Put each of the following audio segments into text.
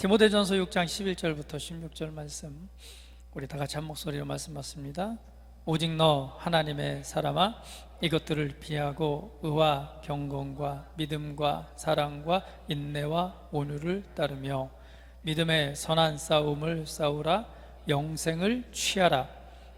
디모데전서 6장 11절부터 16절 말씀, 우리 다 같이 한 목소리로 말씀하십니다. 오직 너 하나님의 사람아, 이것들을 피하고 의와 경건과 믿음과 사랑과 인내와 온유를 따르며 믿음의 선한 싸움을 싸우라. 영생을 취하라.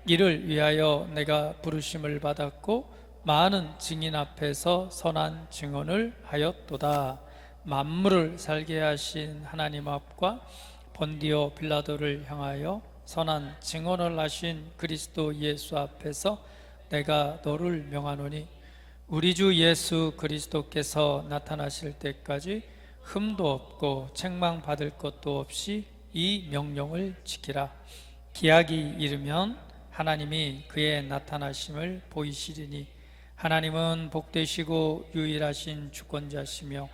이를 위하여 내가 부르심을 받았고 많은 증인 앞에서 선한 증언을 하였도다. 만물을 살게 하신 하나님 앞과 본디오 빌라도를 향하여 선한 증언을 하신 그리스도 예수 앞에서 내가 너를 명하노니, 우리 주 예수 그리스도께서 나타나실 때까지 흠도 없고 책망받을 것도 없이 이 명령을 지키라. 기약이 이르면 하나님이 그의 나타나심을 보이시리니, 하나님은 복되시고 유일하신 주권자시며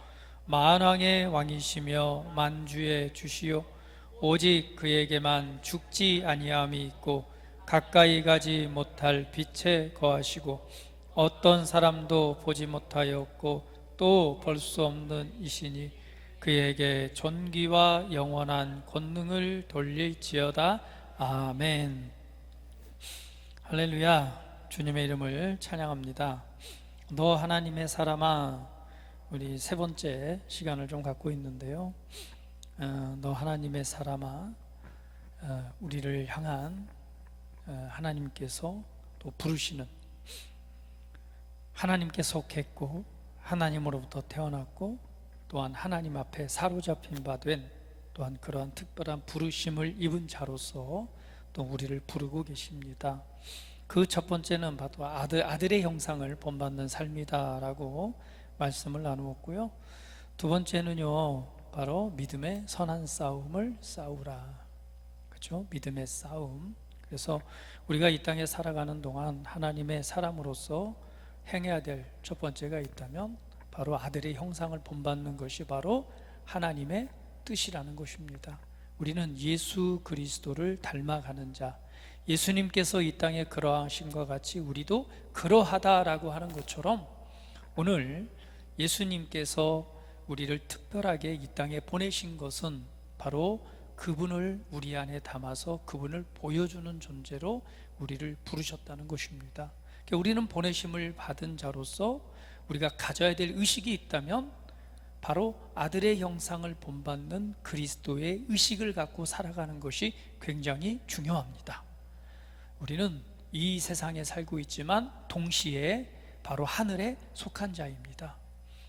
만왕의 왕이시며 만주의 주시요 오직 그에게만 죽지 아니함이 있고 가까이 가지 못할 빛에 거하시고 어떤 사람도 보지 못하였고 또 볼 수 없는 이시니, 그에게 존귀와 영원한 권능을 돌릴지어다. 아멘. 할렐루야. 주님의 이름을 찬양합니다. 너 하나님의 사람아, 우리 세 번째 시간을 좀 갖고 있는데요. 너 하나님의 사람아, 우리를 향한 하나님께서 또 부르시는, 하나님께 속했고 하나님으로부터 태어났고 또한 하나님 앞에 사로잡힌 바 된, 또한 그러한 특별한 부르심을 입은 자로서 또 우리를 부르고 계십니다. 그 첫 번째는 바로 아들의 형상을 본받는 삶이다라고 말씀을 나누었고요. 두 번째는요, 바로 믿음의 선한 싸움을 싸우라. 그렇죠? 믿음의 싸움. 그래서 우리가 이 땅에 살아가는 동안 하나님의 사람으로서 행해야 될 첫 번째가 있다면 바로 아들의 형상을 본받는 것이 바로 하나님의 뜻이라는 것입니다. 우리는 예수 그리스도를 닮아가는 자, 예수님께서 이 땅에 그러하심과 같이 우리도 그러하다라고 하는 것처럼, 오늘 예수님께서 우리를 특별하게 이 땅에 보내신 것은 바로 그분을 우리 안에 담아서 그분을 보여주는 존재로 우리를 부르셨다는 것입니다. 그러니까 우리는 보내심을 받은 자로서 우리가 가져야 될 의식이 있다면 바로 아들의 형상을 본받는 그리스도의 의식을 갖고 살아가는 것이 굉장히 중요합니다. 우리는 이 세상에 살고 있지만 동시에 바로 하늘에 속한 자입니다.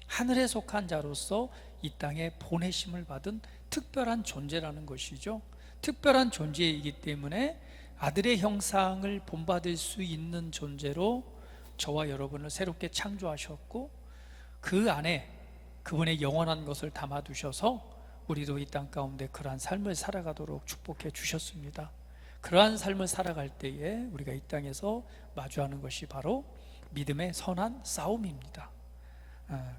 하늘에 속한 자로서 이 땅에 보내심을 받은 특별한 존재라는 것이죠. 특별한 존재이기 때문에 아들의 형상을 본받을 수 있는 존재로 저와 여러분을 새롭게 창조하셨고, 그 안에 그분의 영원한 것을 담아두셔서 우리도 이 땅 가운데 그러한 삶을 살아가도록 축복해 주셨습니다. 그러한 삶을 살아갈 때에 우리가 이 땅에서 마주하는 것이 바로 믿음의 선한 싸움입니다.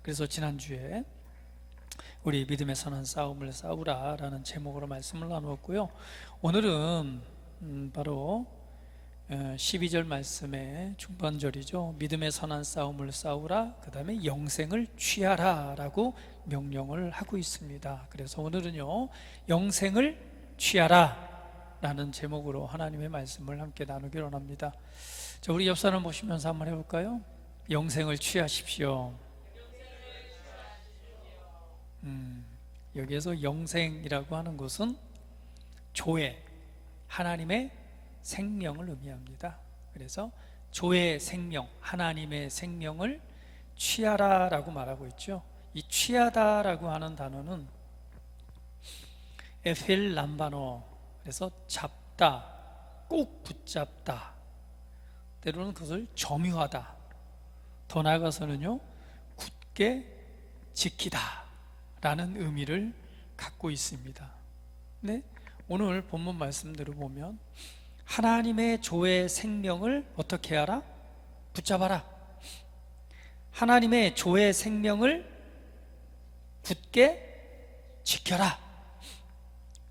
그래서 지난주에 우리 믿음의 선한 싸움을 싸우라 라는 제목으로 말씀을 나누었고요. 오늘은 바로 12절 말씀의 중반절이죠. 믿음의 선한 싸움을 싸우라, 그 다음에 영생을 취하라 라고 명령을 하고 있습니다. 그래서 오늘은요, 영생을 취하라 라는 제목으로 하나님의 말씀을 함께 나누기로 합니다. 자, 우리 옆 사람 보시면서 한번 해볼까요? 영생을 취하십시오. 여기에서 영생이라고 하는 것은 조회, 하나님의 생명을 의미합니다. 그래서 조의 생명, 하나님의 생명을 취하라 라고 말하고 있죠. 이 취하다 라고 하는 단어는 에필 람바노, 그래서 잡다, 꼭 붙잡다, 때로는 그것을 점유하다, 더 나아가서는요, 굳게 지키다 라는 의미를 갖고 있습니다. 네? 오늘 본문 말씀대로 보면 하나님의 조의 생명을 어떻게 하라? 붙잡아라. 하나님의 조의 생명을 굳게 지켜라.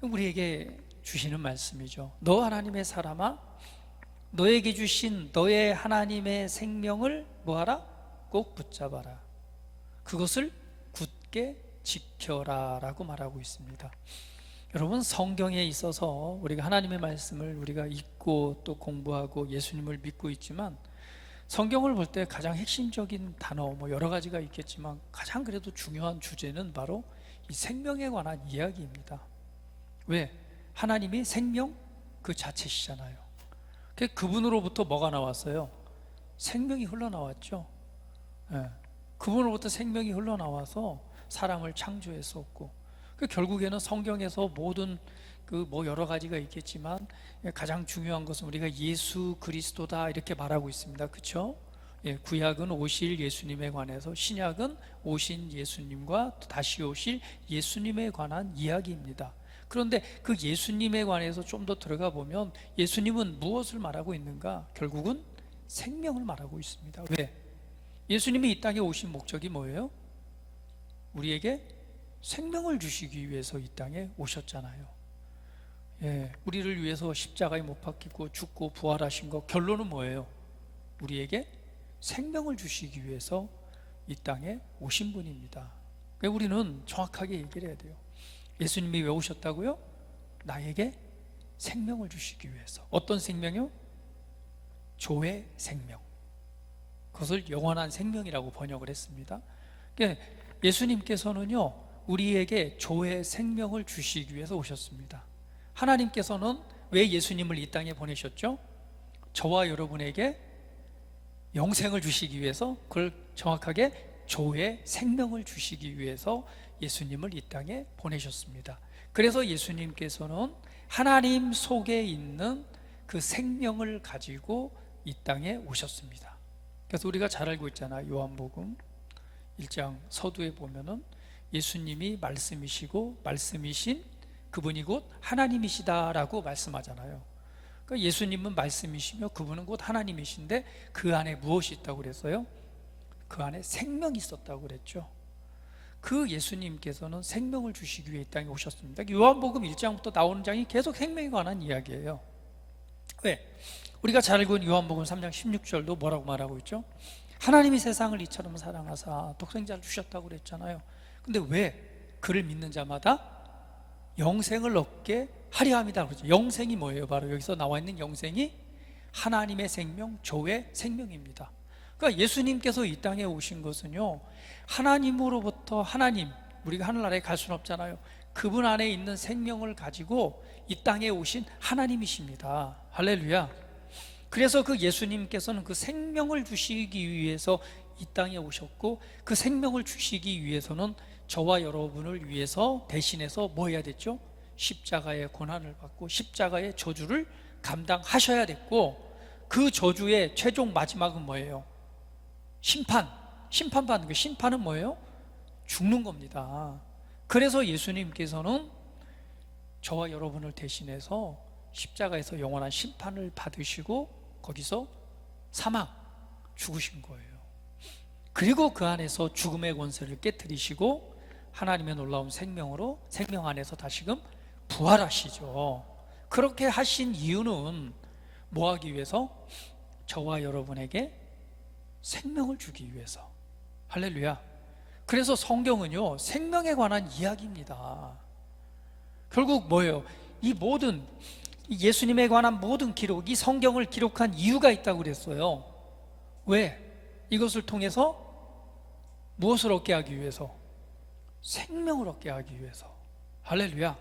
우리에게 주시는 말씀이죠. 너 하나님의 사람아, 너에게 주신 너의 하나님의 생명을 뭐하라? 꼭 붙잡아라. 그것을 굳게 지켜라 라고 말하고 있습니다. 여러분, 성경에 있어서 우리가 하나님의 말씀을 우리가 읽고 또 공부하고 예수님을 믿고 있지만, 성경을 볼 때 가장 핵심적인 단어 뭐 여러 가지가 있겠지만 가장 그래도 중요한 주제는 바로 이 생명에 관한 이야기입니다. 왜? 하나님이 생명 그 자체시잖아요. 그분으로부터 뭐가 나왔어요? 생명이 흘러나왔죠. 예. 그분으로부터 생명이 흘러나와서 사람을 창조했었고, 결국에는 성경에서 모든 그 뭐 여러 가지가 있겠지만 가장 중요한 것은 우리가 예수 그리스도다 이렇게 말하고 있습니다. 그렇죠? 예, 구약은 오실 예수님에 관해서, 신약은 오신 예수님과 다시 오실 예수님에 관한 이야기입니다. 그런데 그 예수님에 관해서 좀 더 들어가 보면 예수님은 무엇을 말하고 있는가? 결국은 생명을 말하고 있습니다. 왜? 예수님이 이 땅에 오신 목적이 뭐예요? 우리에게 생명을 주시기 위해서 이 땅에 오셨잖아요. 예, 우리를 위해서 십자가에 못 박히고 죽고 부활하신 거, 결론은 뭐예요? 우리에게 생명을 주시기 위해서 이 땅에 오신 분입니다. 그러니까 우리는 정확하게 얘기를 해야 돼요. 예수님이 왜 오셨다고요? 나에게 생명을 주시기 위해서. 어떤 생명이요? 조의 생명. 그것을 영원한 생명이라고 번역을 했습니다. 그러니까 예수님께서는요, 우리에게 조의 생명을 주시기 위해서 오셨습니다. 하나님께서는 왜 예수님을 이 땅에 보내셨죠? 저와 여러분에게 영생을 주시기 위해서, 그걸 정확하게 조의 생명을 주시기 위해서 예수님을 이 땅에 보내셨습니다. 그래서 예수님께서는 하나님 속에 있는 그 생명을 가지고 이 땅에 오셨습니다. 그래서 우리가 잘 알고 있잖아요. 요한복음 1장 서두에 보면은 예수님이 말씀이시고 말씀이신 그분이 곧 하나님이시다라고 말씀하잖아요. 그러니까 예수님은 말씀이시며 그분은 곧 하나님이신데 그 안에 무엇이 있다고 그랬어요? 그 안에 생명이 있었다고 그랬죠. 그 예수님께서는 생명을 주시기 위해 이 땅에 오셨습니다. 요한복음 1장부터 나오는 장이 계속 생명에 관한 이야기예요. 왜? 우리가 잘 알고 있는 요한복음 3장 16절도 뭐라고 말하고 있죠? 하나님이 세상을 이처럼 사랑하사 독생자를 주셨다고 그랬잖아요. 근데 왜 그를 믿는 자마다 영생을 얻게 하려 함이다 그러죠. 영생이 뭐예요? 바로 여기서 나와 있는 영생이 하나님의 생명, 조의 생명입니다. 그러니까 예수님께서 이 땅에 오신 것은요, 하나님으로부터 하나님, 우리가 하늘나라에 갈 수는 없잖아요. 그분 안에 있는 생명을 가지고 이 땅에 오신 하나님이십니다. 할렐루야. 그래서 그 예수님께서는 그 생명을 주시기 위해서 이 땅에 오셨고, 그 생명을 주시기 위해서는 저와 여러분을 위해서 대신해서 뭐 해야 됐죠? 십자가의 고난을 받고 십자가의 저주를 감당하셔야 됐고, 그 저주의 최종 마지막은 뭐예요? 심판받는 거. 심판은 뭐예요? 죽는 겁니다. 그래서 예수님께서는 저와 여러분을 대신해서 십자가에서 영원한 심판을 받으시고 거기서 죽으신 거예요. 그리고 그 안에서 죽음의 권세를 깨뜨리시고 하나님의 놀라운 생명으로 생명 안에서 다시금 부활하시죠. 그렇게 하신 이유는 뭐 하기 위해서? 저와 여러분에게 생명을 주기 위해서. 할렐루야. 그래서 성경은요, 생명에 관한 이야기입니다. 결국 뭐예요? 이 모든 예수님에 관한 모든 기록, 이 성경을 기록한 이유가 있다고 그랬어요. 왜? 이것을 통해서 무엇을 얻게 하기 위해서? 생명을 얻게 하기 위해서. 할렐루야.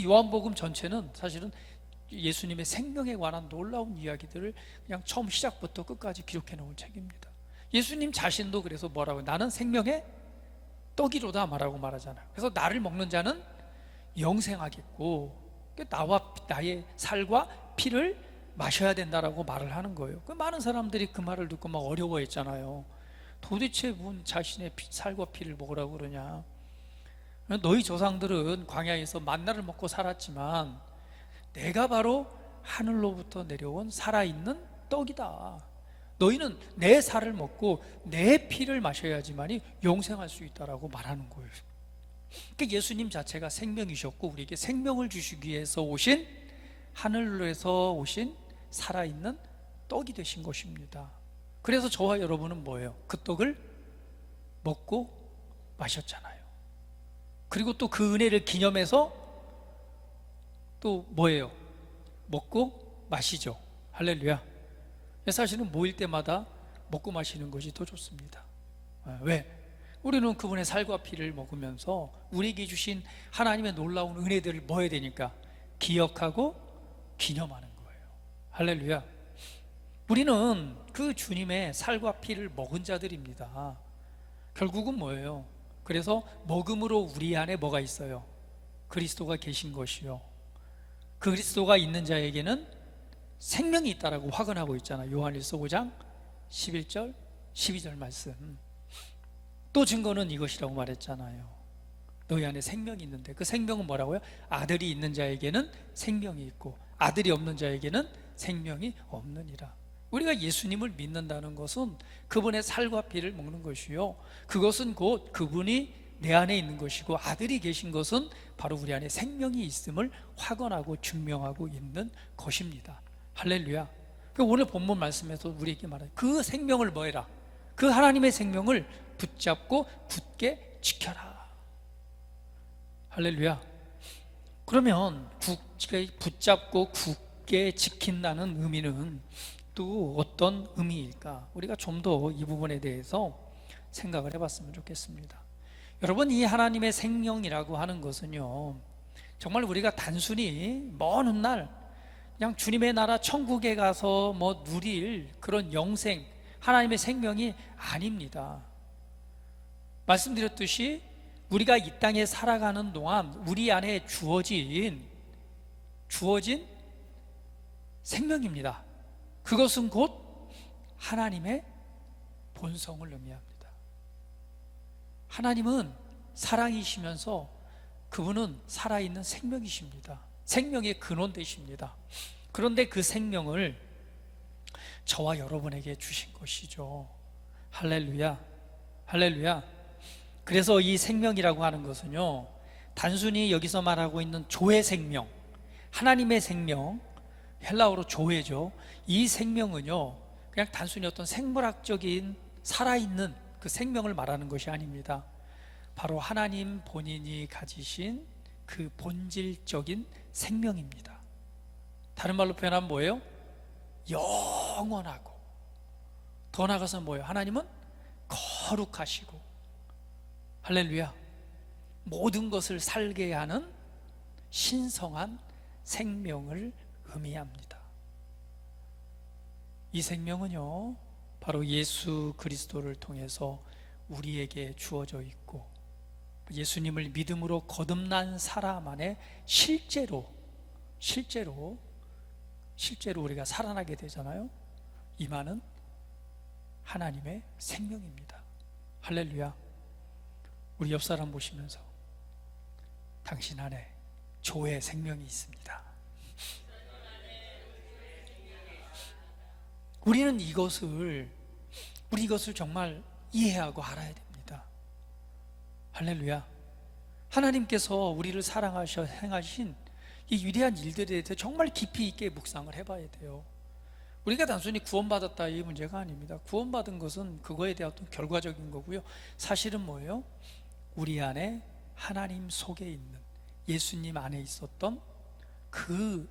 요한복음 전체는 사실은 예수님의 생명에 관한 놀라운 이야기들을 그냥 처음 시작부터 끝까지 기록해 놓은 책입니다. 예수님 자신도 그래서 뭐라고, 나는 생명의 떡이로다 말하고 말하잖아요. 그래서 나를 먹는 자는 영생하겠고 나와 나의 살과 피를 마셔야 된다라고 말을 하는 거예요. 많은 사람들이 그 말을 듣고 막 어려워했잖아요. 도대체 뭔 자신의 살과 피를 먹으라고 그러냐? 너희 조상들은 광야에서 만나를 먹고 살았지만 내가 바로 하늘로부터 내려온 살아있는 떡이다. 너희는 내 살을 먹고 내 피를 마셔야지만이 영생할 수 있다라고 말하는 거예요. 그러니까 예수님 자체가 생명이셨고 우리에게 생명을 주시기 위해서 오신, 하늘에서 오신 살아있는 떡이 되신 것입니다. 그래서 저와 여러분은 뭐예요? 그 떡을 먹고 마셨잖아요. 그리고 또 그 은혜를 기념해서 또 뭐예요? 먹고 마시죠. 할렐루야. 사실은 모일 때마다 먹고 마시는 것이 더 좋습니다. 왜? 우리는 그분의 살과 피를 먹으면서 우리에게 주신 하나님의 놀라운 은혜들을 뭐 해야 되니까? 기억하고 기념하는 거예요. 할렐루야. 우리는 그 주님의 살과 피를 먹은 자들입니다. 결국은 뭐예요? 그래서 먹음으로 우리 안에 뭐가 있어요? 그리스도가 계신 것이요, 그 그리스도가 있는 자에게는 생명이 있다라고 확언하고 있잖아요. 요한일서 5장 11절 12절 말씀. 또 증거는 이것이라고 말했잖아요. 너희 안에 생명이 있는데, 그 생명은 뭐라고요? 아들이 있는 자에게는 생명이 있고 아들이 없는 자에게는 생명이 없느니라. 우리가 예수님을 믿는다는 것은 그분의 살과 피를 먹는 것이요, 그것은 곧 그분이 내 안에 있는 것이고 아들이 계신 것은 바로 우리 안에 생명이 있음을 확언하고 증명하고 있는 것입니다. 할렐루야. 오늘 본문 말씀에서 우리에게 말해요. 그 생명을 뭐해라? 그 하나님의 생명을 붙잡고 굳게 지켜라. 할렐루야. 그러면 굳게 붙잡고 굳게 지킨다는 의미는 또 어떤 의미일까? 우리가 좀 더 이 부분에 대해서 생각을 해봤으면 좋겠습니다. 여러분, 이 하나님의 생명이라고 하는 것은요, 정말 우리가 단순히 먼 훗날 그냥 주님의 나라 천국에 가서 뭐 누릴 그런 영생, 하나님의 생명이 아닙니다. 말씀드렸듯이 우리가 이 땅에 살아가는 동안 우리 안에 주어진 생명입니다. 그것은 곧 하나님의 본성을 의미합니다. 하나님은 사랑이시면서 그분은 살아있는 생명이십니다. 생명의 근원 되십니다. 그런데 그 생명을 저와 여러분에게 주신 것이죠. 할렐루야. 할렐루야. 그래서 이 생명이라고 하는 것은요, 단순히 여기서 말하고 있는 조의 생명, 하나님의 생명, 헬라어로 조회죠. 이 생명은요, 그냥 단순히 어떤 생물학적인 살아있는 그 생명을 말하는 것이 아닙니다. 바로 하나님 본인이 가지신 그 본질적인 생명입니다. 다른 말로 표현하면 뭐예요? 영원하고, 더 나아가서 뭐예요? 하나님은 거룩하시고, 할렐루야, 모든 것을 살게 하는 신성한 생명을 의미합니다. 이 생명은요, 바로 예수 그리스도를 통해서 우리에게 주어져 있고, 예수님을 믿음으로 거듭난 사람 안에 실제로 우리가 살아나게 되잖아요. 임하는 하나님의 생명입니다. 할렐루야. 우리 옆 사람 보시면서 당신 안에 조의 생명이 있습니다. 우리는 이것을 정말 이해하고 알아야 됩니다. 할렐루야. 하나님께서 우리를 사랑하셔 행하신 이 위대한 일들에 대해서 정말 깊이 있게 묵상을 해봐야 돼요. 우리가 단순히 구원받았다 이 문제가 아닙니다. 구원받은 것은 그거에 대한 어떤 결과적인 거고요, 사실은 뭐예요? 우리 안에 하나님 속에 있는, 예수님 안에 있었던 그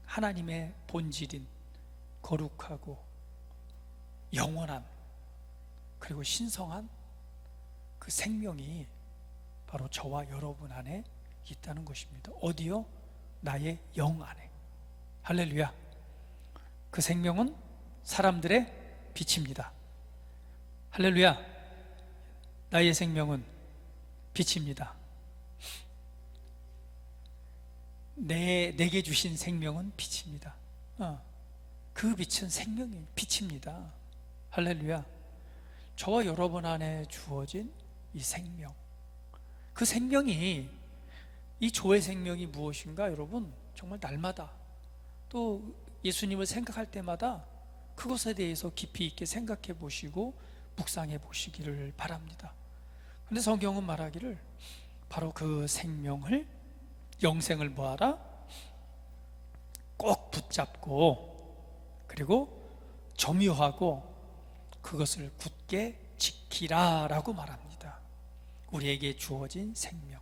하나님의 본질인 거룩하고 영원한, 그리고 신성한 그 생명이 바로 저와 여러분 안에 있다는 것입니다. 어디요? 나의 영 안에. 할렐루야. 그 생명은 사람들의 빛입니다. 할렐루야. 나의 생명은 빛입니다. 내게 주신 생명은 빛입니다. 그 빛은 생명의 빛입니다. 할렐루야. 저와 여러분 안에 주어진 이 생명, 그 생명이, 이 조의 생명이 무엇인가? 여러분, 정말 날마다 또 예수님을 생각할 때마다 그것에 대해서 깊이 있게 생각해 보시고 묵상해 보시기를 바랍니다. 그런데 성경은 말하기를 바로 그 생명을, 영생을 뭐하라? 꼭 붙잡고, 그리고 점유하고 그것을 굳게 지키라 라고 말합니다. 우리에게 주어진 생명,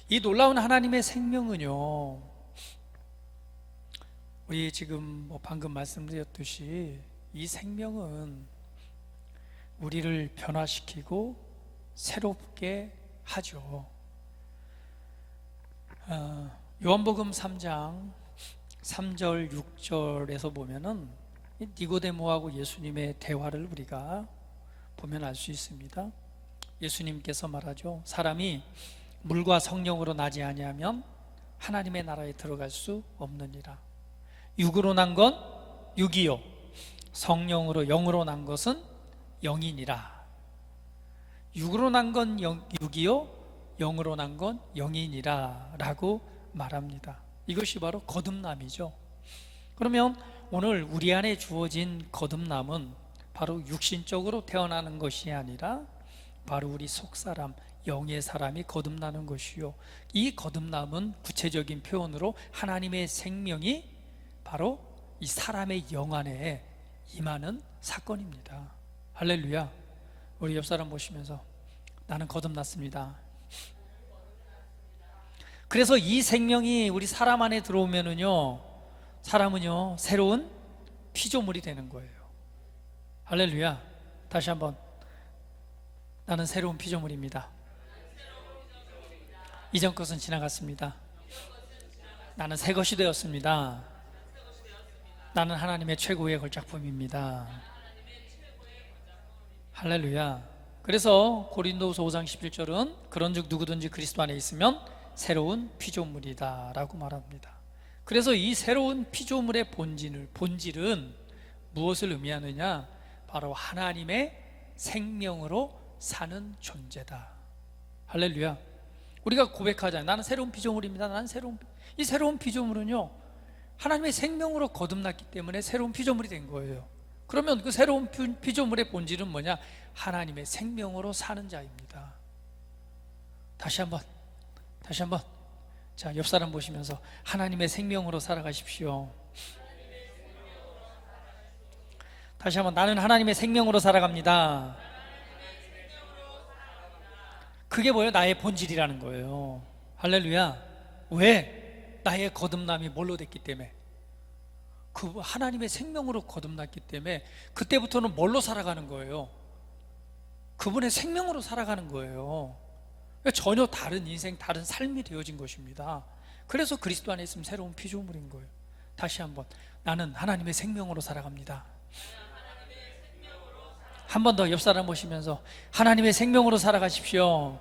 이 놀라운 하나님의 생명은요, 우리 지금 방금 말씀드렸듯이 이 생명은 우리를 변화시키고 새롭게 하죠. 요한복음 3장 3절 6절에서 보면은 니고데모하고 예수님의 대화를 우리가 보면 알 수 있습니다. 예수님께서 말하죠. 사람이 물과 성령으로 나지 아니하면 하나님의 나라에 들어갈 수 없느니라. 육으로 난 건 육이요, 성령으로 영으로 난 것은 영이니라. 육으로 난 건 육이요, 영으로 난 건 영이니라 라고 말합니다. 이것이 바로 거듭남이죠. 그러면 오늘 우리 안에 주어진 거듭남은 바로 육신적으로 태어나는 것이 아니라 바로 우리 속사람, 영의 사람이 거듭나는 것이요, 이 거듭남은 구체적인 표현으로 하나님의 생명이 바로 이 사람의 영 안에 임하는 사건입니다. 할렐루야. 우리 옆 사람 보시면서 나는 거듭났습니다. 그래서 이 생명이 우리 사람 안에 들어오면은요, 사람은요 새로운 피조물이 되는 거예요. 할렐루야. 다시 한번, 나는 새로운 피조물입니다. 이전 것은 지나갔습니다. 나는 새 것이 되었습니다. 나는 하나님의 최고의 걸작품입니다. 할렐루야. 그래서 고린도후서 5장 11절은 그런즉 누구든지 그리스도 안에 있으면 새로운 피조물이다 라고 말합니다. 그래서 이 새로운 피조물의 본질은 무엇을 의미하느냐? 바로 하나님의 생명으로 사는 존재다. 할렐루야. 우리가 고백하잖아요. 나는 새로운 피조물입니다. 나는 이 새로운 피조물은요, 하나님의 생명으로 거듭났기 때문에 새로운 피조물이 된 거예요. 그러면 그 새로운 피조물의 본질은 뭐냐? 하나님의 생명으로 사는 자입니다. 다시 한번. 자, 옆 사람 보시면서 하나님의 생명으로 살아가십시오. 다시 한번, 나는 하나님의 생명으로 살아갑니다. 그게 뭐예요? 나의 본질이라는 거예요. 할렐루야. 왜? 나의 거듭남이 뭘로 됐기 때문에, 그 하나님의 생명으로 거듭났기 때문에 그때부터는 뭘로 살아가는 거예요? 그분의 생명으로 살아가는 거예요. 전혀 다른 인생, 다른 삶이 되어진 것입니다. 그래서 그리스도 안에 있으면 새로운 피조물인 거예요. 다시 한번, 나는 하나님의 생명으로 살아갑니다. 한 번 더 옆 사람 보시면서 하나님의 생명으로 살아가십시오.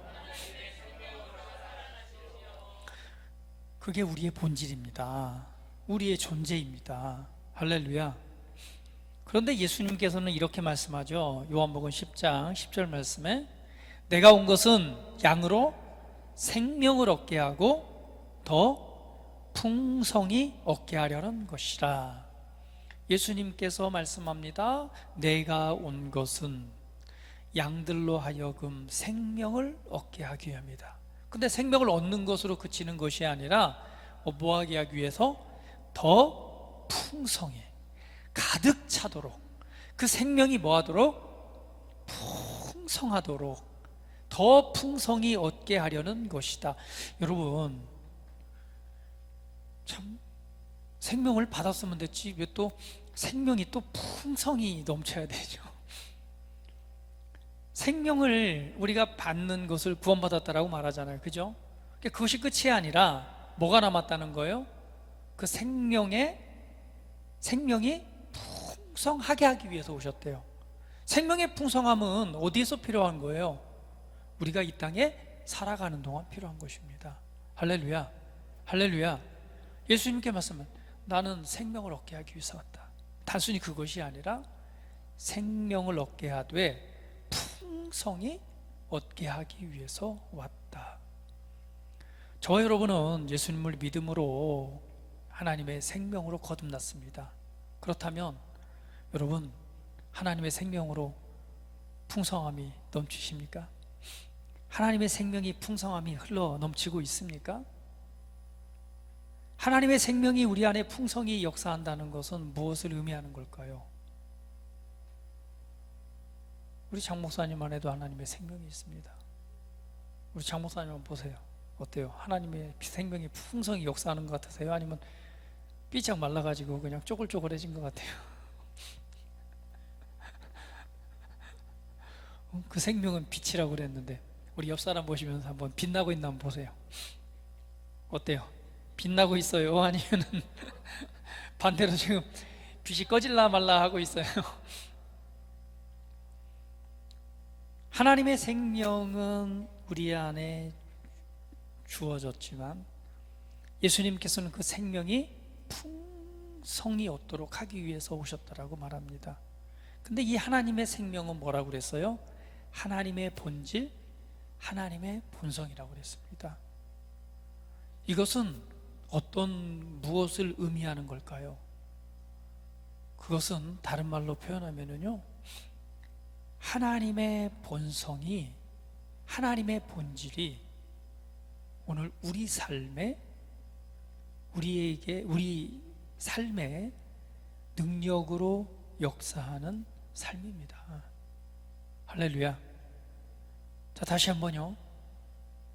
그게 우리의 본질입니다. 우리의 존재입니다. 할렐루야. 그런데 예수님께서는 이렇게 말씀하죠. 요한복음 10장 10절 말씀에 내가 온 것은 양으로 생명을 얻게 하고 더 풍성히 얻게 하려는 것이라. 예수님께서 말씀합니다. 내가 온 것은 양들로 하여금 생명을 얻게 하기 위함이다. 근데 생명을 얻는 것으로 그치는 것이 아니라 뭐하게 하기 위해서? 더 풍성히 가득 차도록, 그 생명이 뭐하도록? 풍성하도록, 더 풍성히 얻게 하려는 것이다. 여러분, 참 생명을 받았으면 됐지 왜 또 생명이 또 풍성히 넘쳐야 되죠? 생명을 우리가 받는 것을 구원받았다라고 말하잖아요. 그죠? 그것이 끝이 아니라 뭐가 남았다는 거예요? 그 생명이 풍성하게 하기 위해서 오셨대요. 생명의 풍성함은 어디에서 필요한 거예요? 우리가 이 땅에 살아가는 동안 필요한 것입니다. 할렐루야. 할렐루야. 예수님께 말씀은 나는 생명을 얻게 하기 위해서 왔다. 단순히 그것이 아니라 생명을 얻게 하되 풍성히 얻게 하기 위해서 왔다. 저와 여러분은 예수님을 믿음으로 하나님의 생명으로 거듭났습니다. 그렇다면 여러분, 하나님의 생명으로 풍성함이 넘치십니까? 하나님의 생명이 풍성함이 흘러 넘치고 있습니까? 하나님의 생명이 우리 안에 풍성히 역사한다는 것은 무엇을 의미하는 걸까요? 우리 장 목사님 안에도 하나님의 생명이 있습니다. 우리 장 목사님 한번 보세요. 어때요? 하나님의 생명이 풍성히 역사하는 것 같으세요? 아니면 삐쩍 말라가지고 그냥 쪼글쪼글해진 것 같아요. 그 생명은 빛이라고 그랬는데 우리 옆 사람 보시면서 한번 빛나고 있나 한번 보세요. 어때요? 빛나고 있어요? 아니면은 반대로 지금 빛이 꺼질라 말라 하고 있어요? 하나님의 생명은 우리 안에 주어졌지만 예수님께서는 그 생명이 풍성이 얻도록 하기 위해서 오셨다라고 말합니다. 근데 이 하나님의 생명은 뭐라고 그랬어요? 하나님의 본질, 하나님의 본성이라고 그랬습니다. 이것은 무엇을 의미하는 걸까요? 그것은 다른 말로 표현하면요, 하나님의 본성이, 하나님의 본질이 오늘 우리 삶의 능력으로 역사하는 삶입니다. 할렐루야. 자, 다시 한번요.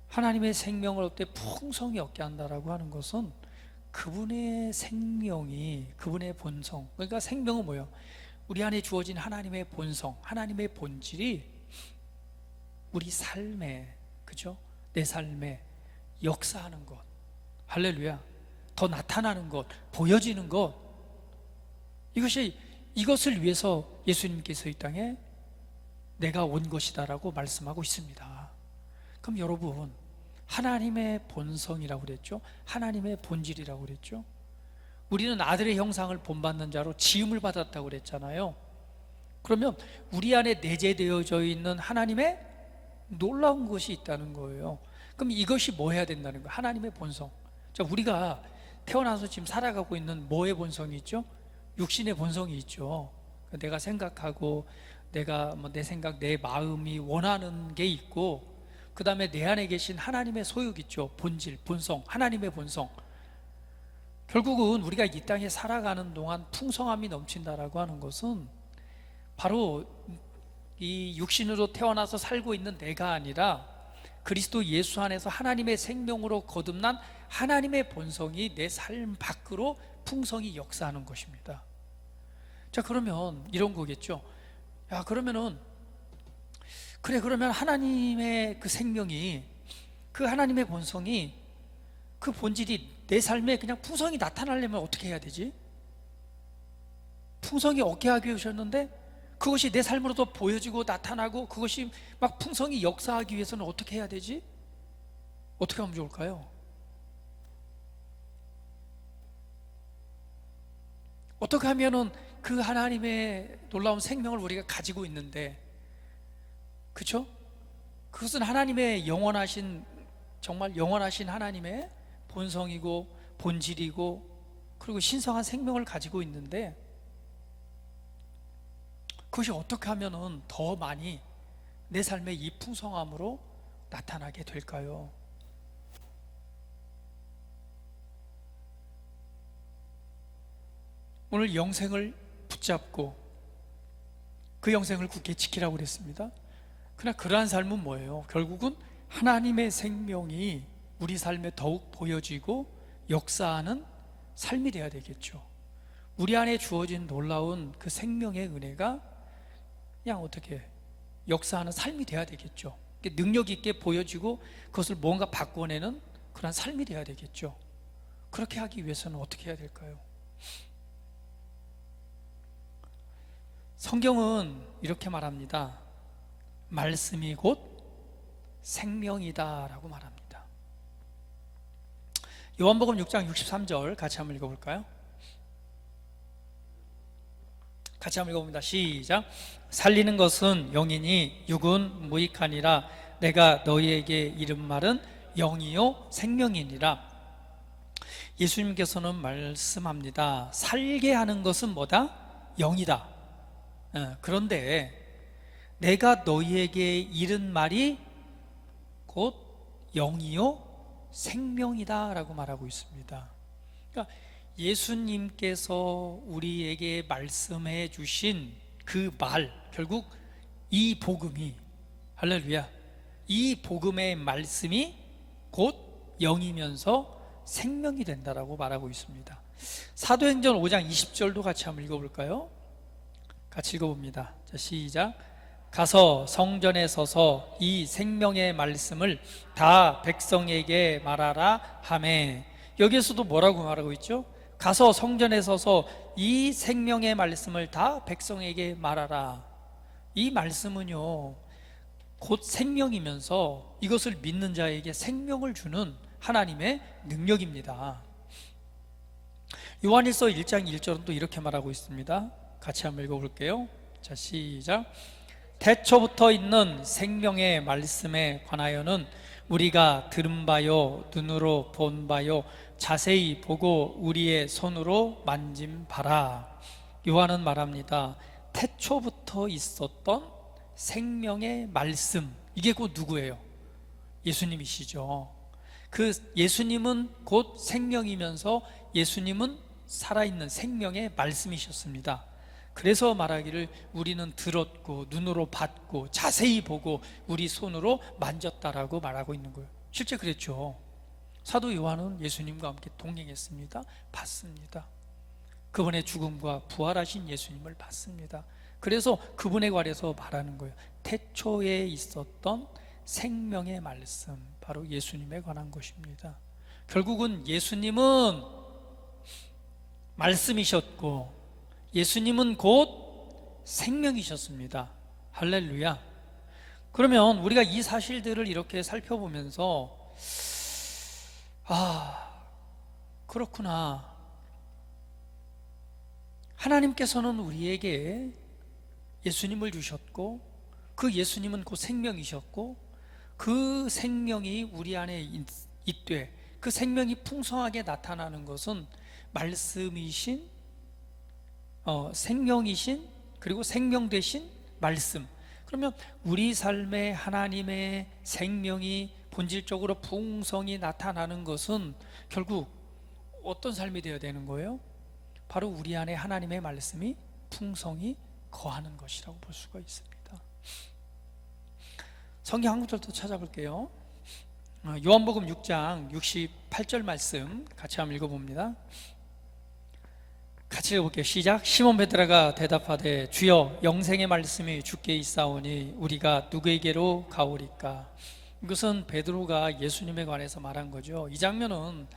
하나님의 생명을 얻되 풍성히 얻게 한다라고 하는 것은 그분의 생명이, 그분의 본성, 그러니까 생명은 뭐예요? 우리 안에 주어진 하나님의 본성, 하나님의 본질이 우리 삶에, 그죠? 내 삶에 역사하는 것, 할렐루야, 더 나타나는 것, 보여지는 것, 이것을 위해서 예수님께서 이 땅에 내가 온 것이다라고 말씀하고 있습니다. 그럼 여러분, 하나님의 본성이라고 그랬죠? 하나님의 본질이라고 그랬죠? 우리는 아들의 형상을 본받는 자로 지음을 받았다고 그랬잖아요. 그러면 우리 안에 내재되어져 있는 하나님의 놀라운 것이 있다는 거예요. 그럼 이것이 뭐 해야 된다는 거예요? 하나님의 본성. 자, 우리가 태어나서 지금 살아가고 있는 뭐의 본성이 있죠? 육신의 본성이 있죠. 내가 생각하고 내가 내 생각, 내 마음이 원하는 게 있고, 그 다음에 내 안에 계신 하나님의 소욕 있죠. 본질, 본성, 하나님의 본성. 결국은 우리가 이 땅에 살아가는 동안 풍성함이 넘친다라고 하는 것은 바로 이 육신으로 태어나서 살고 있는 내가 아니라 그리스도 예수 안에서 하나님의 생명으로 거듭난 하나님의 본성이 내 삶 밖으로 풍성히 역사하는 것입니다. 자, 그러면 이런 거겠죠. 야, 그러면 하나님의 그 생명이, 그 하나님의 본성이, 그 본질이 내 삶에 그냥 풍성히 나타나려면 어떻게 해야 되지? 풍성히 얻게 하기 위해 오셨는데 그것이 내 삶으로도 보여지고 나타나고 그것이 막 풍성히 역사하기 위해서는 어떻게 해야 되지? 어떻게 하면 좋을까요? 어떻게 하면은 그 하나님의 놀라운 생명을 우리가 가지고 있는데, 그렇죠? 그것은 하나님의 영원하신, 정말 영원하신 하나님의 본성이고 본질이고 그리고 신성한 생명을 가지고 있는데, 그것이 어떻게 하면은 더 많이 내 삶의 이 풍성함으로 나타나게 될까요? 오늘 영생을 붙잡고 그 영생을 굳게 지키라고 그랬습니다. 그러나 그러한 삶은 뭐예요? 결국은 하나님의 생명이 우리 삶에 더욱 보여지고 역사하는 삶이 되어야 되겠죠. 우리 안에 주어진 놀라운 그 생명의 은혜가 그냥 어떻게 역사하는 삶이 되어야 되겠죠. 능력 있게 보여지고 그것을 뭔가 바꿔내는 그런 삶이 되어야 되겠죠. 그렇게 하기 위해서는 어떻게 해야 될까요? 성경은 이렇게 말합니다. 말씀이 곧 생명이다 라고 말합니다. 요한복음 6장 63절 같이 한번 읽어볼까요? 같이 한번 읽어봅니다. 시작. 살리는 것은 영이니 육은 무익하니라. 내가 너희에게 이른 말은 영이요 생명이니라. 예수님께서는 말씀합니다. 살게 하는 것은 뭐다? 영이다. 그런데 내가 너희에게 이른 말이 곧 영이요 생명이다 라고 말하고 있습니다. 그러니까 예수님께서 우리에게 말씀해 주신 그 말, 결국 이 복음이, 할렐루야, 이 복음의 말씀이 곧 영이면서 생명이 된다라고 말하고 있습니다. 사도행전 5장 20절도 같이 한번 읽어볼까요? 같이 읽어봅니다. 자, 시작. 가서 성전에 서서 이 생명의 말씀을 다 백성에게 말하라 하매. 여기에서도 뭐라고 말하고 있죠? 가서 성전에 서서 이 생명의 말씀을 다 백성에게 말하라. 이 말씀은요, 곧 생명이면서 이것을 믿는 자에게 생명을 주는 하나님의 능력입니다. 요한일서 1장 1절은 또 이렇게 말하고 있습니다. 같이 한번 읽어볼게요. 자, 시작. 태초부터 있는 생명의 말씀에 관하여는 우리가 들은 바요, 눈으로 본 바요, 자세히 보고 우리의 손으로 만진 바라. 요한은 말합니다. 태초부터 있었던 생명의 말씀, 이게 곧 누구예요? 예수님이시죠. 그 예수님은 곧 생명이면서 예수님은 살아있는 생명의 말씀이셨습니다. 그래서 말하기를 우리는 들었고 눈으로 봤고 자세히 보고 우리 손으로 만졌다라고 말하고 있는 거예요. 실제 그랬죠. 사도 요한은 예수님과 함께 동행했습니다. 봤습니다. 그분의 죽음과 부활하신 예수님을 봤습니다. 그래서 그분에 관해서 말하는 거예요. 태초에 있었던 생명의 말씀, 바로 예수님에 관한 것입니다. 결국은 예수님은 말씀이셨고 예수님은 곧 생명이셨습니다. 할렐루야. 그러면 우리가 이 사실들을 이렇게 살펴보면서 그렇구나, 하나님께서는 우리에게 예수님을 주셨고 그 예수님은 곧 생명이셨고 그 생명이 우리 안에 있되 그 생명이 풍성하게 나타나는 것은 말씀이신 생명이신 그리고 생명 되신 말씀. 그러면 우리 삶에 하나님의 생명이 본질적으로 풍성히 나타나는 것은 결국 어떤 삶이 되어야 되는 거예요? 바로 우리 안에 하나님의 말씀이 풍성히 거하는 것이라고 볼 수가 있습니다. 성경 한 구절 더 찾아볼게요. 요한복음 6장 68절 말씀 같이 한번 읽어봅니다. 같이 읽어볼게요. 시작. 시몬 베드로가 대답하되 주여 영생의 말씀이 주께 있사오니 우리가 누구에게로 가오리까? 이것은 베드로가 예수님에 관해서 말한 거죠. 이 장면은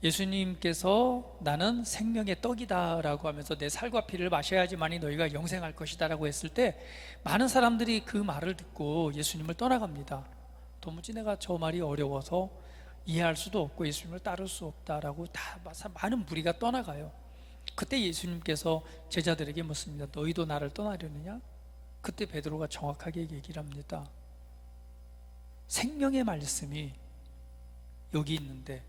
예수님께서 나는 생명의 떡이다 라고 하면서 내 살과 피를 마셔야지만이 너희가 영생할 것이다 라고 했을 때 많은 사람들이 그 말을 듣고 예수님을 떠나갑니다. 도무지 내가 저 말이 어려워서 이해할 수도 없고 예수님을 따를 수 없다라고 다 많은 무리가 떠나가요. 그때 예수님께서 제자들에게 묻습니다. 너희도 나를 떠나려느냐? 그때 베드로가 정확하게 얘기를 합니다. 생명의 말씀이 여기 있는데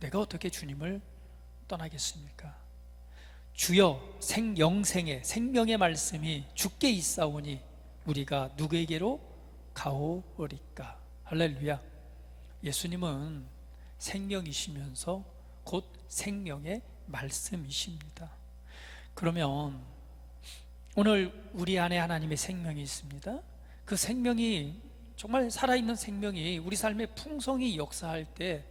내가 어떻게 주님을 떠나겠습니까? 주여 영생의 생명의 말씀이 주께 있사오니 우리가 누구에게로 가오리까? 할렐루야. 예수님은 생명이시면서 곧 생명의 말씀이십니다. 그러면 오늘 우리 안에 하나님의 생명이 있습니다. 그 생명이 정말 살아있는 생명이 우리 삶에 풍성히 역사할 때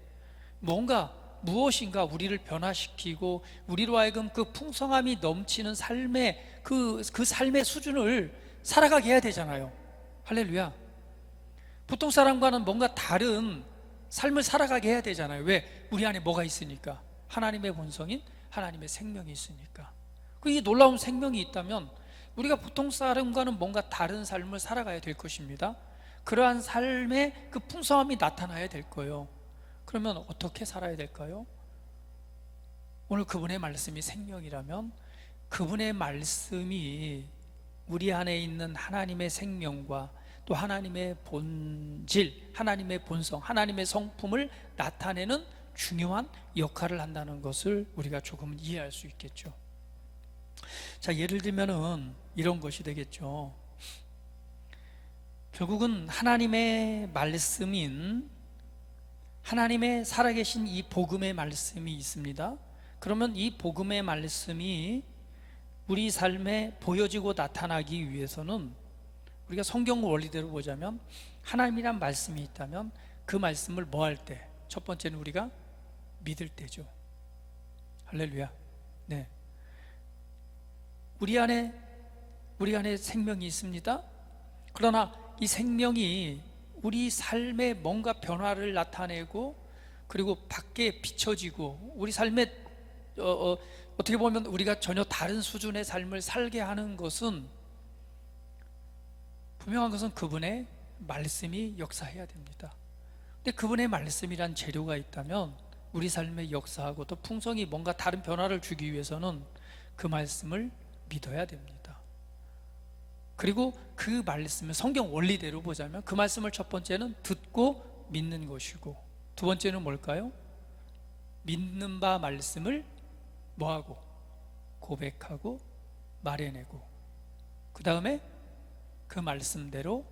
무엇인가 우리를 변화시키고 우리로 하여금 그 풍성함이 넘치는 삶의 그 삶의 수준을 살아가게 해야 되잖아요. 할렐루야. 보통 사람과는 뭔가 다른 삶을 살아가게 해야 되잖아요. 왜? 우리 안에 뭐가 있으니까. 하나님의 본성인 하나님의 생명이 있으니까. 이 놀라운 생명이 있다면 우리가 보통 사람과는 뭔가 다른 삶을 살아가야 될 것입니다. 그러한 삶의 그 풍성함이 나타나야 될 거예요. 그러면 어떻게 살아야 될까요? 오늘 그분의 말씀이 생명이라면 그분의 말씀이 우리 안에 있는 하나님의 생명과 또 하나님의 본질, 하나님의 본성, 하나님의 성품을 나타내는 중요한 역할을 한다는 것을 우리가 조금 이해할 수 있겠죠. 자, 예를 들면은 이런 것이 되겠죠. 결국은 하나님의 말씀인 하나님의 살아계신 이 복음의 말씀이 있습니다. 그러면 이 복음의 말씀이 우리 삶에 보여지고 나타나기 위해서는 우리가 성경 원리대로 보자면 하나님이란 말씀이 있다면 그 말씀을 뭐 할 때? 첫 번째는 우리가 믿을 때죠. 할렐루야. 네. 우리 안에 생명이 있습니다. 그러나 이 생명이 우리 삶에 뭔가 변화를 나타내고 그리고 밖에 비춰지고 우리 삶에 어떻게 보면 우리가 전혀 다른 수준의 삶을 살게 하는 것은 분명한 것은 그분의 말씀이 역사해야 됩니다. 근데 그분의 말씀이란 재료가 있다면 우리 삶에 역사하고 또 풍성히 뭔가 다른 변화를 주기 위해서는 그 말씀을 믿어야 됩니다. 그리고 그 말씀을 성경 원리대로 보자면 그 말씀을 첫 번째는 듣고 믿는 것이고 두 번째는 뭘까요? 믿는 바 말씀을 뭐하고? 고백하고 말해내고 그 다음에 그 말씀대로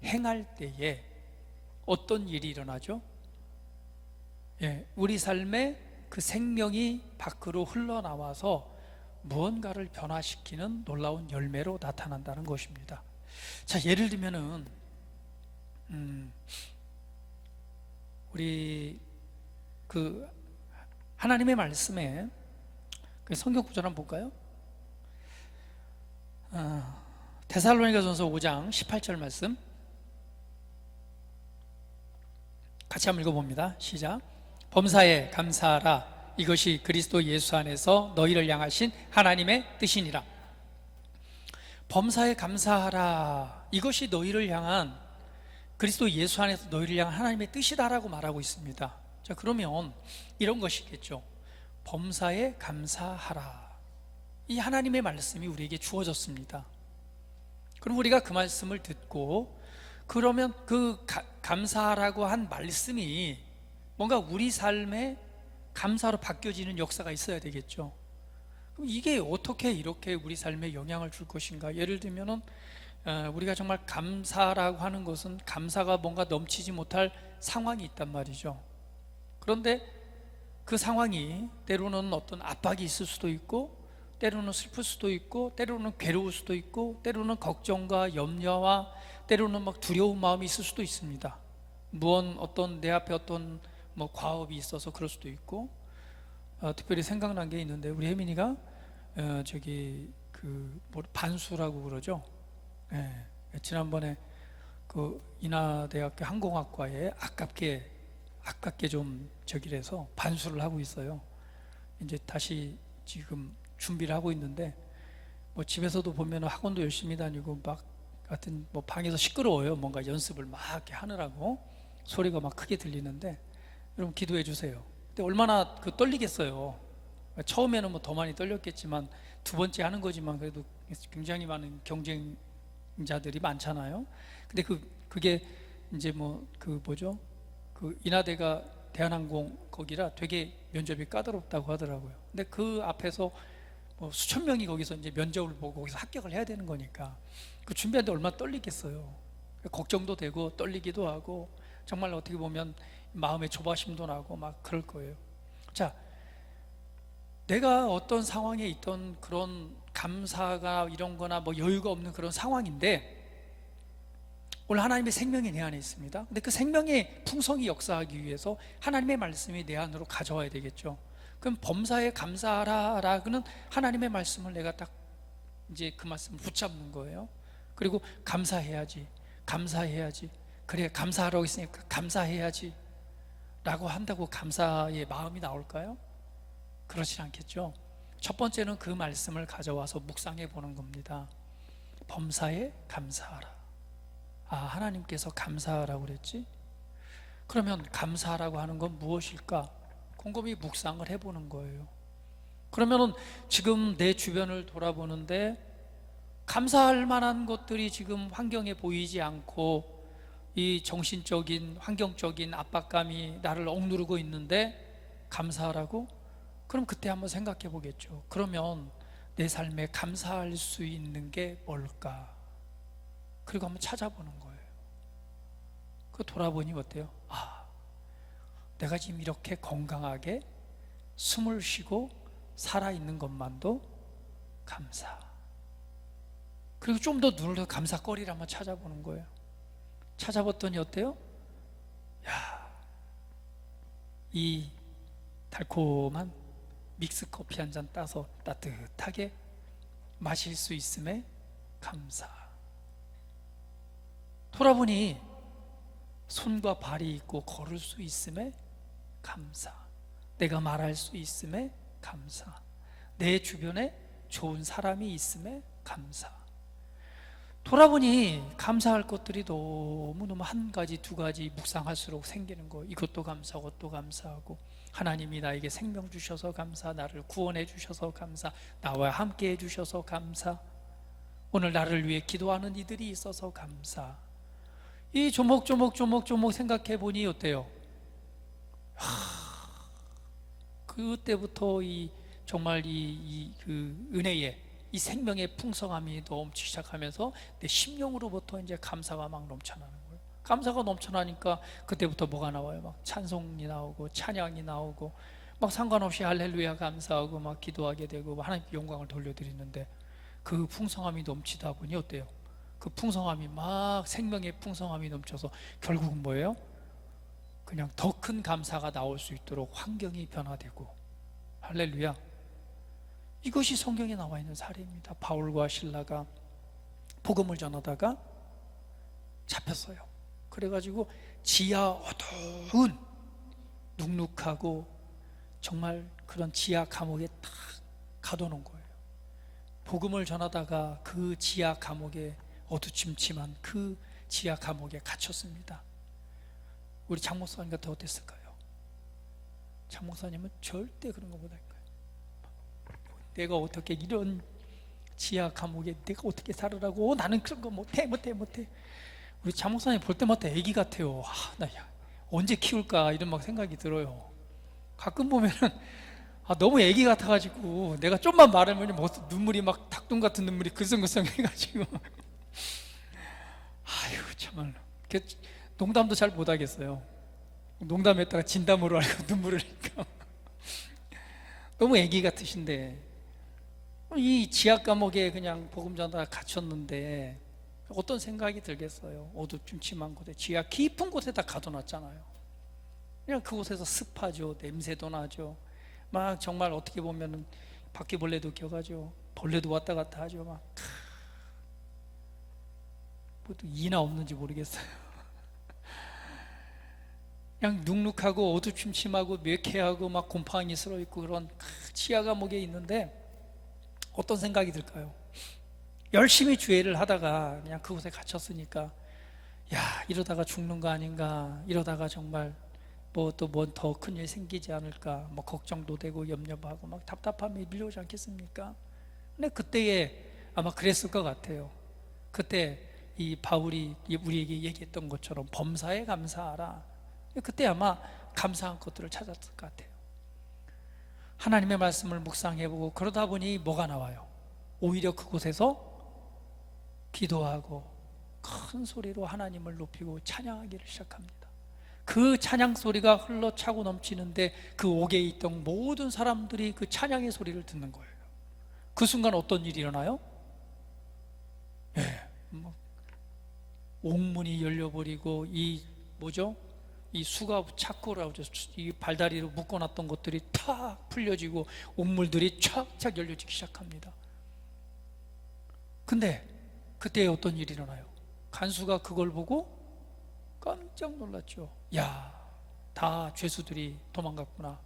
행할 때에 어떤 일이 일어나죠? 우리 삶에 그 생명이 밖으로 흘러나와서 무언가를 변화시키는 놀라운 열매로 나타난다는 것입니다. 자, 예를 들면은 우리 그 하나님의 말씀에 그 성경 구절 한번 볼까요? 데살로니가전서 5장 18절 말씀 같이 한번 읽어봅니다. 시작. 범사에 감사하라. 이것이 그리스도 예수 안에서 너희를 향하신 하나님의 뜻이니라. 범사에 감사하라. 이것이 너희를 향한 그리스도 예수 안에서 너희를 향한 하나님의 뜻이다라고 말하고 있습니다. 자, 그러면 이런 것이겠죠. 범사에 감사하라. 이 하나님의 말씀이 우리에게 주어졌습니다. 그럼 우리가 그 말씀을 듣고 그러면 그 감사하라고 한 말씀이 뭔가 우리 삶에 감사로 바뀌어지는 역사가 있어야 되겠죠. 그럼 이게 어떻게 이렇게 우리 삶에 영향을 줄 것인가? 예를 들면은 우리가 정말 감사라고 하는 것은 감사가 뭔가 넘치지 못할 상황이 있단 말이죠. 그런데 그 상황이 때로는 어떤 압박이 있을 수도 있고 때로는 슬플 수도 있고 때로는 괴로울 수도 있고 때로는 걱정과 염려와 때로는 막 두려운 마음이 있을 수도 있습니다. 어떤 내 앞에 어떤 뭐 과업이 있어서 그럴 수도 있고 특별히 생각난 게 있는데 우리 혜민이가 반수라고 그러죠. 지난번에 그 인하대학교 항공학과에 아깝게 좀 저기래서 반수를 하고 있어요. 이제 다시 지금 준비를 하고 있는데 뭐 집에서도 보면 학원도 열심히 다니고 막 하여튼 뭐 방에서 시끄러워요. 뭔가 연습을 막 이렇게 하느라고 소리가 막 크게 들리는데 여러분 기도해 주세요. 근데 얼마나 떨리겠어요. 처음에는 뭐 더 많이 떨렸겠지만 두 번째 하는 거지만 그래도 굉장히 많은 경쟁자들이 많잖아요. 근데 그게 이제 그 인하대가 대한항공 거기라 되게 면접이 까다롭다고 하더라고요. 근데 그 앞에서 뭐 수천 명이 거기서 이제 면접을 보고 거기서 합격을 해야 되는 거니까 그 준비하는데 얼마나 떨리겠어요. 걱정도 되고 떨리기도 하고 정말 어떻게 보면 마음의 조바심도 나고 막 그럴 거예요. 자, 내가 어떤 상황에 있던 그런 감사가 이런 거나 뭐 여유가 없는 그런 상황인데 오늘 하나님의 생명이 내 안에 있습니다. 근데 그 생명의 풍성이 역사하기 위해서 하나님의 말씀이 내 안으로 가져와야 되겠죠. 그럼 범사에 감사하라라는 하나님의 말씀을 내가 딱 이제 그 말씀을 붙잡는 거예요. 그리고 감사해야지 그래 감사하라고 했으니까 감사해야지 라고 한다고 감사의 마음이 나올까요? 그렇지 않겠죠. 첫 번째는 그 말씀을 가져와서 묵상해 보는 겁니다. 범사에 감사하라. 하나님께서 감사하라고 그랬지? 그러면 감사하라고 하는 건 무엇일까? 곰곰이 묵상을 해보는 거예요. 그러면은 지금 내 주변을 돌아보는데 감사할 만한 것들이 지금 환경에 보이지 않고 이 정신적인 환경적인 압박감이 나를 억누르고 있는데 감사하라고? 그럼 그때 한번 생각해 보겠죠. 그러면 내 삶에 감사할 수 있는 게 뭘까? 그리고 한번 찾아보는 거예요. 그 돌아보니 어때요? 내가 지금 이렇게 건강하게 숨을 쉬고 살아있는 것만도 감사. 그리고 좀 더 눈을 더 감사거리를 한번 찾아보는 거예요. 찾아봤더니 어때요? 이 달콤한 믹스 커피 한 잔 따서 따뜻하게 마실 수 있음에 감사. 돌아보니 손과 발이 있고 걸을 수 있음에 감사. 내가 말할 수 있음에 감사. 내 주변에 좋은 사람이 있음에 감사. 돌아보니 감사할 것들이 너무너무 한 가지 두 가지 묵상할수록 생기는 거. 이것도 감사하고 또 감사하고, 하나님이 나에게 생명 주셔서 감사, 나를 구원해 주셔서 감사, 나와 함께 해 주셔서 감사, 오늘 나를 위해 기도하는 이들이 있어서 감사. 이 조목조목 생각해 보니 어때요? 그때부터 정말 그 은혜의 이 생명의 풍성함이 넘치기 시작하면서 내 심령으로부터 이제 감사가 막 넘쳐나는 거예요. 감사가 넘쳐나니까 그때부터 뭐가 나와요? 막 찬송이 나오고 찬양이 나오고, 막 상관없이 할렐루야 감사하고 막 기도하게 되고 하나님께 영광을 돌려드리는데, 그 풍성함이 넘치다 보니 어때요? 그 풍성함이 막 생명의 풍성함이 넘쳐서 결국은 뭐예요? 그냥 더 큰 감사가 나올 수 있도록 환경이 변화되고. 할렐루야. 이것이 성경에 나와 있는 사례입니다. 바울과 실라가 복음을 전하다가 잡혔어요. 그래가지고 지하 어두운 눅눅하고 정말 그런 지하 감옥에 딱 가둬놓은 거예요. 복음을 전하다가 그 지하 감옥에, 어두침침한 그 지하 감옥에 갇혔습니다. 우리 장 목사님 같아 어땠을까요? 장 목사님은 절대 그런 거 못할 거예요. 내가 어떻게 이런 지하 감옥에 내가 어떻게 살으라고, 나는 그런 거 못해. 우리 장 목사님 볼 때마다 애기 같아요. 나 언제 키울까 이런 막 생각이 들어요. 가끔 보면은 너무 애기 같아가지고 내가 좀만 말하면 눈물이 막 닭똥 같은 눈물이 글썽글썽 해가지고 아유 정말로 농담도 잘 못하겠어요. 농담했다가 진담으로 알고 눈물을 흘리니까 너무 애기 같으신데, 이 지하 감옥에 그냥 복음 전하다가 갇혔는데 어떤 생각이 들겠어요? 어두침침한 곳에, 지하 깊은 곳에다 가둬놨잖아요. 그냥 그곳에서 습하죠. 냄새도 나죠. 막 정말 어떻게 보면은 바퀴벌레도 껴가죠. 벌레도 왔다 갔다 하죠. 막 뭐또 이나 없는지 모르겠어요. 그냥 눅눅하고 어두침침하고 매캐하고 막 곰팡이 슬어있고 그런 지하 감옥에 있는데 어떤 생각이 들까요? 열심히 주애를 하다가 그냥 그곳에 갇혔으니까, 야 이러다가 죽는 거 아닌가, 이러다가 정말 뭐 또 뭐 더 큰 일 생기지 않을까, 뭐 걱정도 되고 염려하고 막 답답함이 밀려오지 않겠습니까? 근데 그때에 아마 그랬을 것 같아요. 그때 이 바울이 우리에게 얘기했던 것처럼 범사에 감사하라. 그때 아마 감사한 것들을 찾았을 것 같아요. 하나님의 말씀을 묵상해보고 그러다 보니 뭐가 나와요? 오히려 그곳에서 기도하고 큰 소리로 하나님을 높이고 찬양하기를 시작합니다. 그 찬양 소리가 흘러차고 넘치는데 그 옥에 있던 모든 사람들이 그 찬양의 소리를 듣는 거예요. 그 순간 어떤 일이 일어나요? 옥문이 열려버리고 이 수갑 차코라고 하죠. 이 발다리로 묶어놨던 것들이 탁 풀려지고 옥물들이 촥촥 열려지기 시작합니다. 근데 그때 어떤 일이 일어나요? 간수가 그걸 보고 깜짝 놀랐죠. 야, 다 죄수들이 도망갔구나.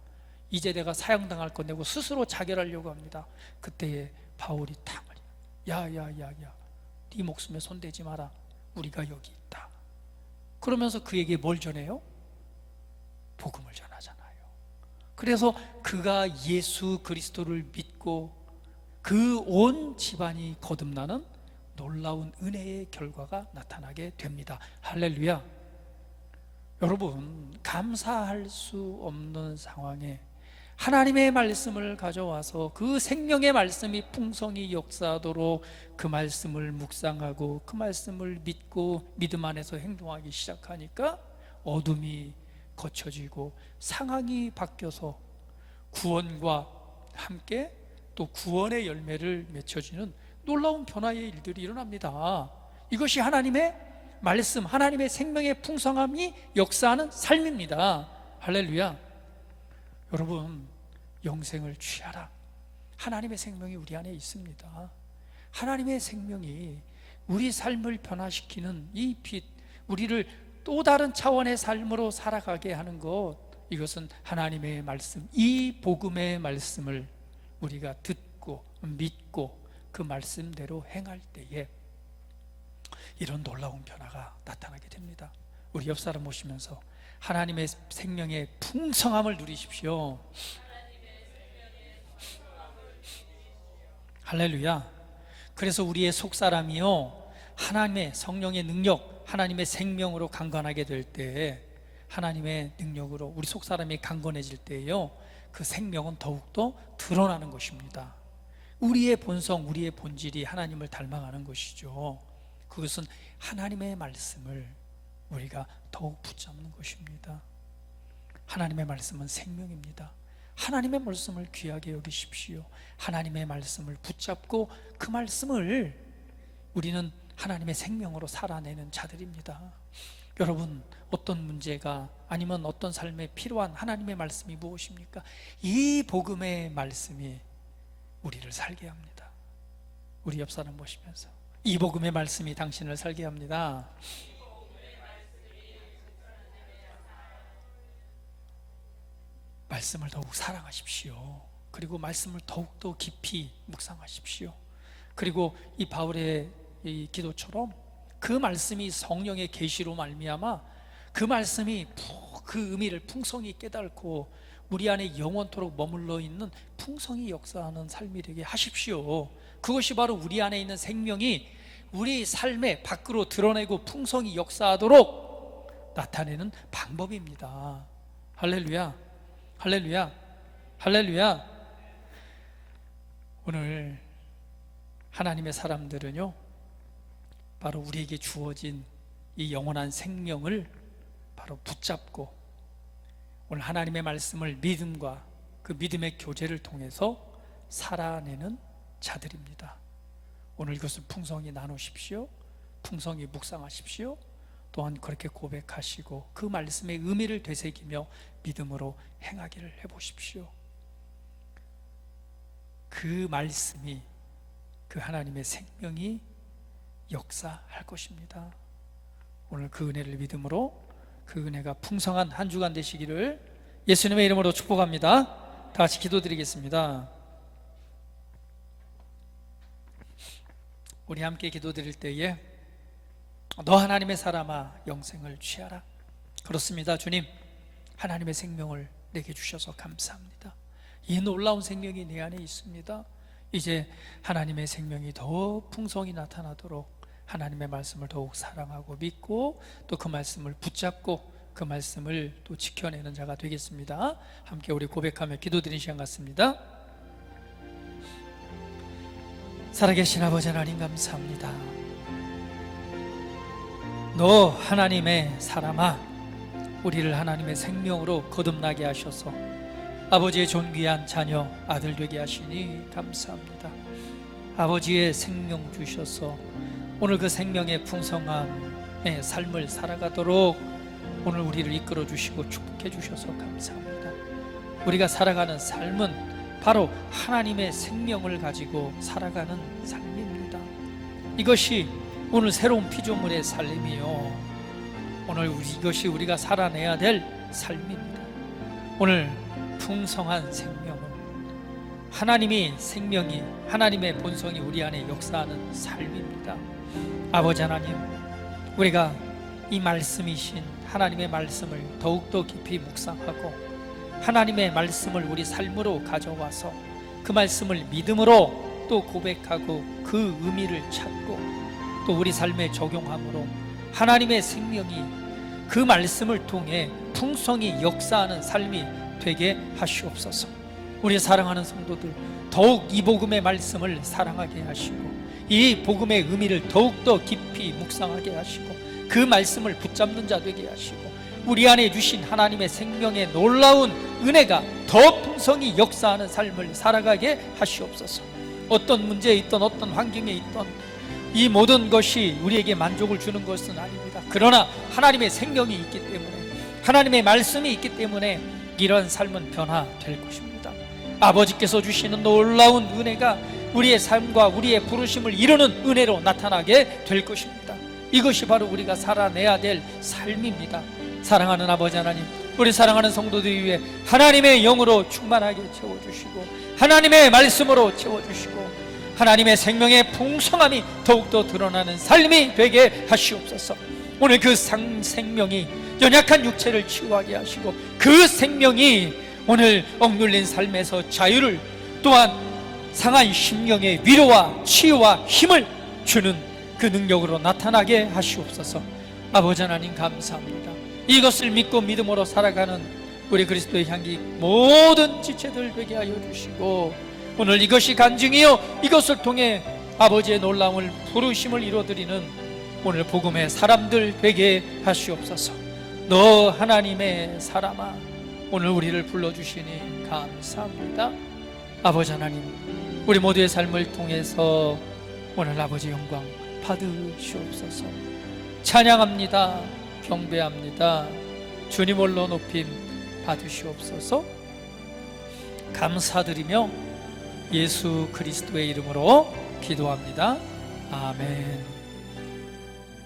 이제 내가 사형당할 것 내고 스스로 자결하려고 합니다. 그때에 바울이 탁 야야야야, 네 목숨에 손대지 마라. 우리가 여기 있다. 그러면서 그에게 뭘 전해요? 복음을 전하잖아요. 그래서 그가 예수 그리스도를 믿고 그 온 집안이 거듭나는 놀라운 은혜의 결과가 나타나게 됩니다. 할렐루야. 여러분, 감사할 수 없는 상황에 하나님의 말씀을 가져와서 그 생명의 말씀이 풍성히 역사하도록 그 말씀을 묵상하고 그 말씀을 믿고 믿음 안에서 행동하기 시작하니까 어둠이 거쳐지고 상황이 바뀌어서 구원과 함께 또 구원의 열매를 맺혀지는 놀라운 변화의 일들이 일어납니다. 이것이 하나님의 말씀, 하나님의 생명의 풍성함이 역사하는 삶입니다. 할렐루야. 여러분, 영생을 취하라. 하나님의 생명이 우리 안에 있습니다. 하나님의 생명이 우리 삶을 변화시키는 이 빛, 우리를 또 다른 차원의 삶으로 살아가게 하는 것, 이것은 하나님의 말씀, 이 복음의 말씀을 우리가 듣고 믿고 그 말씀대로 행할 때에 이런 놀라운 변화가 나타나게 됩니다. 우리 옆 사람 모시면서 하나님의 생명의 풍성함을 누리십시오. 할렐루야. 그래서 우리의 속사람이요, 하나님의 성령의 능력, 하나님의 생명으로 강건하게 될 때, 하나님의 능력으로 우리 속사람이 강건해질 때요, 그 생명은 더욱더 드러나는 것입니다. 우리의 본성, 우리의 본질이 하나님을 닮아가는 것이죠. 그것은 하나님의 말씀을 우리가 더욱 붙잡는 것입니다. 하나님의 말씀은 생명입니다. 하나님의 말씀을 귀하게 여기십시오. 하나님의 말씀을 붙잡고 그 말씀을 우리는 하나님의 생명으로 살아내는 자들입니다. 여러분, 어떤 문제가 아니면 어떤 삶에 필요한 하나님의 말씀이 무엇입니까? 이 복음의 말씀이 우리를 살게 합니다. 우리 옆 사람 보시면서 이 복음의 말씀이 당신을 살게 합니다. 말씀을 더욱 사랑하십시오. 그리고 말씀을 더욱더 깊이 묵상하십시오. 그리고 이 바울의 이 기도처럼 그 말씀이 성령의 계시로 말미암아 그 말씀이 그 의미를 풍성히 깨닫고 우리 안에 영원토록 머물러 있는 풍성히 역사하는 삶이 되게 하십시오. 그것이 바로 우리 안에 있는 생명이 우리 삶에 밖으로 드러내고 풍성히 역사하도록 나타내는 방법입니다. 할렐루야, 할렐루야, 할렐루야. 오늘 하나님의 사람들은요, 바로 우리에게 주어진 이 영원한 생명을 바로 붙잡고 오늘 하나님의 말씀을 믿음과 그 믿음의 교제를 통해서 살아내는 자들입니다. 오늘 이것을 풍성히 나누십시오. 풍성히 묵상하십시오. 또한 그렇게 고백하시고 그 말씀의 의미를 되새기며 믿음으로 행하기를 해보십시오. 그 말씀이, 그 하나님의 생명이 역사할 것입니다. 오늘 그 은혜를 믿음으로, 그 은혜가 풍성한 한 주간 되시기를 예수님의 이름으로 축복합니다. 다 같이 기도드리겠습니다. 우리 함께 기도드릴 때에 너 하나님의 사람아 영생을 취하라. 그렇습니다. 주님, 하나님의 생명을 내게 주셔서 감사합니다. 이 놀라운 생명이 내 안에 있습니다. 이제 하나님의 생명이 더 풍성히 나타나도록 하나님의 말씀을 더욱 사랑하고 믿고 또 그 말씀을 붙잡고 그 말씀을 또 지켜내는 자가 되겠습니다. 함께 우리 고백하며 기도드리는 시간 같습니다. 살아계신 아버지 하나님 감사합니다. 너 하나님의 사람아, 우리를 하나님의 생명으로 거듭나게 하셔서 아버지의 존귀한 자녀 아들 되게 하시니 감사합니다. 아버지의 생명 주셔서 오늘 그 생명의 풍성함의 삶을 살아가도록 오늘 우리를 이끌어 주시고 축복해 주셔서 감사합니다. 우리가 살아가는 삶은 바로 하나님의 생명을 가지고 살아가는 삶입니다. 이것이 오늘 새로운 피조물의 삶이요, 오늘 이것이 우리가 살아내야 될 삶입니다. 오늘 풍성한 생명은 하나님이 생명이, 하나님의 본성이 우리 안에 역사하는 삶입니다. 아버지 하나님, 우리가 이 말씀이신 하나님의 말씀을 더욱더 깊이 묵상하고 하나님의 말씀을 우리 삶으로 가져와서 그 말씀을 믿음으로 또 고백하고 그 의미를 찾고 또 우리 삶에 적용함으로 하나님의 생명이 그 말씀을 통해 풍성히 역사하는 삶이 되게 하시옵소서. 우리 사랑하는 성도들 더욱 이 복음의 말씀을 사랑하게 하시고 이 복음의 의미를 더욱더 깊이 묵상하게 하시고 그 말씀을 붙잡는 자 되게 하시고 우리 안에 주신 하나님의 생명의 놀라운 은혜가 더 풍성히 역사하는 삶을 살아가게 하시옵소서. 어떤 문제에 있던 어떤 환경에 있던 이 모든 것이 우리에게 만족을 주는 것은 아닙니다. 그러나 하나님의 생명이 있기 때문에, 하나님의 말씀이 있기 때문에 이런 삶은 변화될 것입니다. 아버지께서 주시는 놀라운 은혜가 우리의 삶과 우리의 부르심을 이루는 은혜로 나타나게 될 것입니다. 이것이 바로 우리가 살아내야 될 삶입니다. 사랑하는 아버지 하나님, 우리 사랑하는 성도들 위해 하나님의 영으로 충만하게 채워주시고 하나님의 말씀으로 채워주시고 하나님의 생명의 풍성함이 더욱더 드러나는 삶이 되게 하시옵소서. 오늘 그 생명이 연약한 육체를 치유하게 하시고 그 생명이 오늘 억눌린 삶에서 자유를, 또한 상한 심령의 위로와 치유와 힘을 주는 그 능력으로 나타나게 하시옵소서. 아버지 하나님 감사합니다. 이것을 믿고 믿음으로 살아가는 우리 그리스도의 향기 모든 지체들 되게 하여 주시고 오늘 이것이 간증이요 이것을 통해 아버지의 놀라움을 부르심을 이루어드리는 오늘 복음의 사람들 되게 하시옵소서. 너 하나님의 사람아, 오늘 우리를 불러주시니 감사합니다. 아버지 하나님, 우리 모두의 삶을 통해서 오늘 아버지 영광 받으시옵소서. 찬양합니다. 경배합니다. 주님 홀로 높임 받으시옵소서. 감사드리며 예수 그리스도의 이름으로 기도합니다. 아멘.